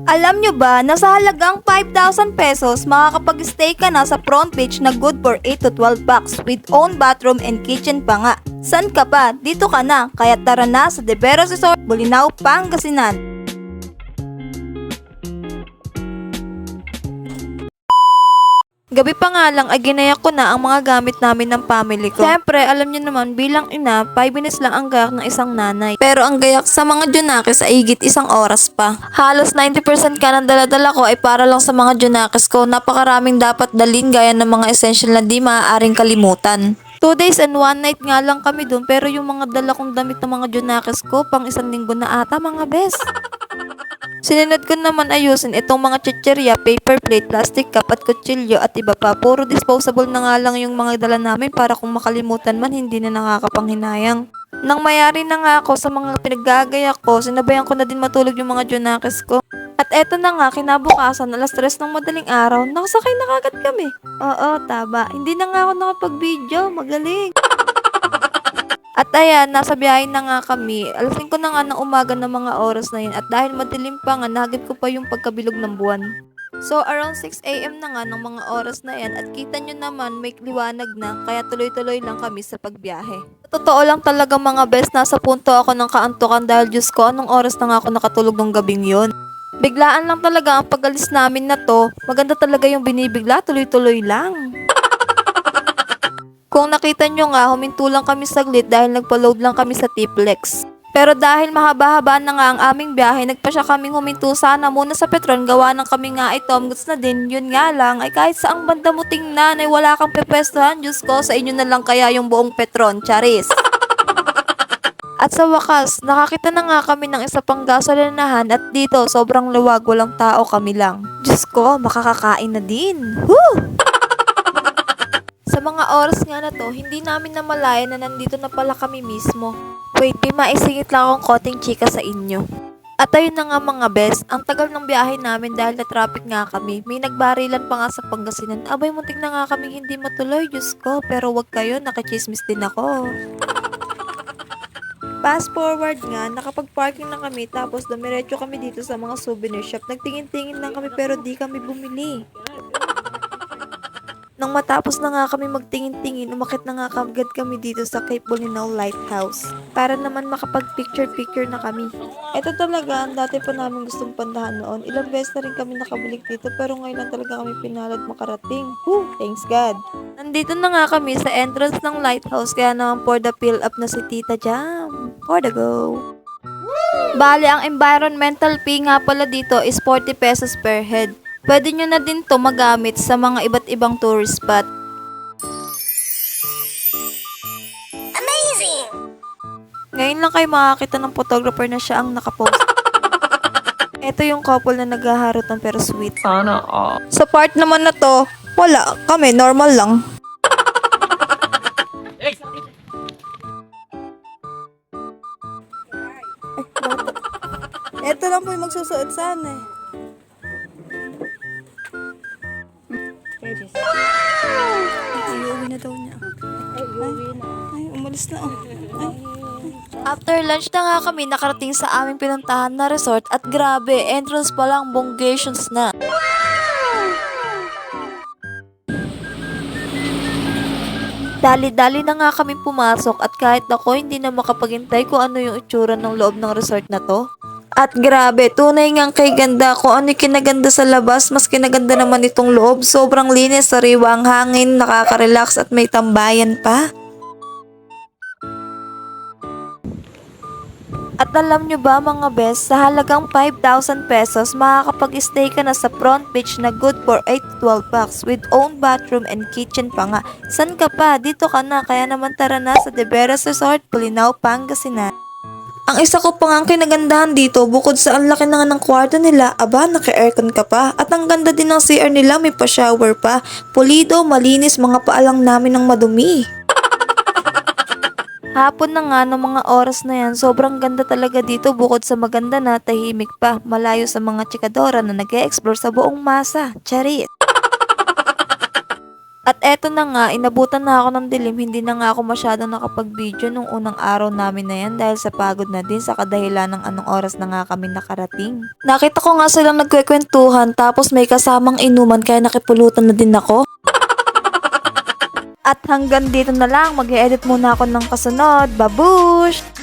Alam nyo ba na sa halagang 5,000 pesos makakapag-stay ka na sa front beach na good for 8 to 12 bucks with own bathroom and kitchen pa nga. San ka pa? Dito ka na. Kaya tara na sa De Veras Resort, Bolinao, Pangasinan. Gabi pa nga lang ay ginayak ko na ang mga gamit namin ng family ko. Siyempre, alam niyo naman bilang ina, 5 minutes lang ang gayak ng isang nanay. Pero ang gayak sa mga Junakis ay higit 1 oras pa. Halos 90% ka ng daladala ko ay para lang sa mga Junakis ko. Napakaraming dapat dalhin gaya ng mga essential na di maaaring kalimutan. 2 days and 1 night nga lang kami dun, pero yung mga dala kong damit ng mga Junakis ko pang 1 linggo na ata mga bes. Sinunod ko naman ayusin itong mga chichirya, paper plate, plastic cup at kutsilyo at iba pa. Puro disposable na nga lang yung mga dala namin para kung makalimutan man hindi na nakakapanghinayang. Nang mayari na nga ako sa mga pinaggagayak ko, sinabayan ko na din matulog yung mga Junakis ko. At eto na nga, kinabukasan, alas 3 ng madaling araw, nakasakay na kagad kami. Oo, taba. Hindi na nga ako nakapag-video, magaling. At ayan, nasa biyahe na nga kami. Alasing ko na nga ng umaga ng mga oras na yun. At dahil madilim pa nga, nahagip ko pa yung pagkabilog ng buwan. So around 6 AM na nga ng mga oras na yan. At kita nyo naman, may liwanag na. Kaya tuloy-tuloy lang kami sa pagbiyahe. Sa totoo lang talaga mga best, nasa punto ako ng kaantukan dahil Diyos ko, anong oras na nga ako nakatulog ng gabing yon. Biglaan lang talaga ang pag-alis namin na to. Maganda talaga yung binibigla, tuloy-tuloy lang. Kung nakita nyo nga, huminto lang kami saglit dahil nagpa-load lang kami sa Tiplex. Pero dahil mahaba-haba na nga ang aming biyahe, nagpa siya kaming huminto sana muna sa Petron, gawa ng kami nga ay Tom Goods na din. Yun nga lang, ay kahit saang banda mo tingnan ay wala kang pepestahan. Diyos ko, sa inyo na lang kaya yung buong Petron, charis. At sa wakas, nakakita na nga kami ng isa pang gasolinahan at dito sobrang luwag, walang tao, kami lang. Diyos ko, makakakain na din. Woo! Sa mga oras nga na to, hindi namin namalayan na nandito na pala kami mismo. Wait, may maisingit lang akong konting chika sa inyo. At ayun na nga mga best, ang tagal ng biyahe namin dahil na traffic nga kami. May nagbarilan pa nga sa Pangasinan. Abay, muntik na nga kaming hindi matuloy, Diyos ko. Pero wag kayo, nakachismis din ako. Fast forward nga, nakapag-parking na kami tapos dumiretso kami dito sa mga souvenir shop. Nagtingin-tingin lang kami pero di kami bumili. Nang matapos na nga kami magtingin-tingin, umakit na nga kagad kami dito sa Cape Bolinao Lighthouse para naman makapag-picture-picture na kami. Ito talaga ang dati pa namin gustong puntahan noon. Ilang beses na rin kami nakabalik dito pero ngayon lang talaga kami pinalad makarating. Woo! Thanks God! Nandito na nga kami sa entrance ng lighthouse kaya naman for the fill up na si Tita Jam. For the go! Bale, ang environmental fee nga pala dito is 40 pesos per head. Pwede nyo na din to magamit sa mga iba't ibang tourist spot. Amazing! Ngayon lang kayo makakita ng photographer na siya ang nakapost. Ito yung couple na naghaharutan pero sweet. Sana all. Sa part naman na to, wala. Kami, normal lang. Ito lang po yung magsusuot sana eh. Ay, uuwi na daw niya. Ay, umalis na. Ay. After lunch na nga kami nakarating sa aming pinuntahan na resort at grabe, entrance pa lang bonggations na. Dali-dali na nga kami pumasok at kahit ako hindi na makapaghintay kung ano yung itsura ng loob ng resort na to. At grabe, tunay ngang kay ganda. Kung ano yung kinaganda sa labas, mas kinaganda naman itong loob. Sobrang linis, sariwa ang hangin, nakaka-relax at may tambayan pa. At alam nyo ba mga best, sa halagang 5,000 pesos, makakapag-stay ka na sa front beach na good for 8 to 12 bucks with own bathroom and kitchen pa nga. San ka pa? Dito ka na. Kaya naman tara na sa De Veras Resort, Bolinao, Pangasinan. Ang isa ko pa nga kinagandahan dito, bukod sa ang laki na nga ng kwarto nila, aba, naka-aircon ka pa. At ang ganda din ng CR nila, may pa-shower pa. Pulido, malinis, mga paalang namin ng madumi. Hapon na nga ng mga oras na yan, sobrang ganda talaga dito bukod sa maganda na tahimik pa, malayo sa mga chikadora na nag-e-explore sa buong masa. Charit! At eto na nga, inabutan na ako ng dilim, hindi na nga ako masyadong nakapag-video nung unang araw namin na yan dahil sa pagod na din sa kadahilan ng anong oras na nga kami nakarating. Nakita ko nga silang nagkwekwentuhan tapos may kasamang inuman kaya nakipulutan na din ako. At hanggang dito na lang, mag-e-edit muna ako ng kasunod. Babush!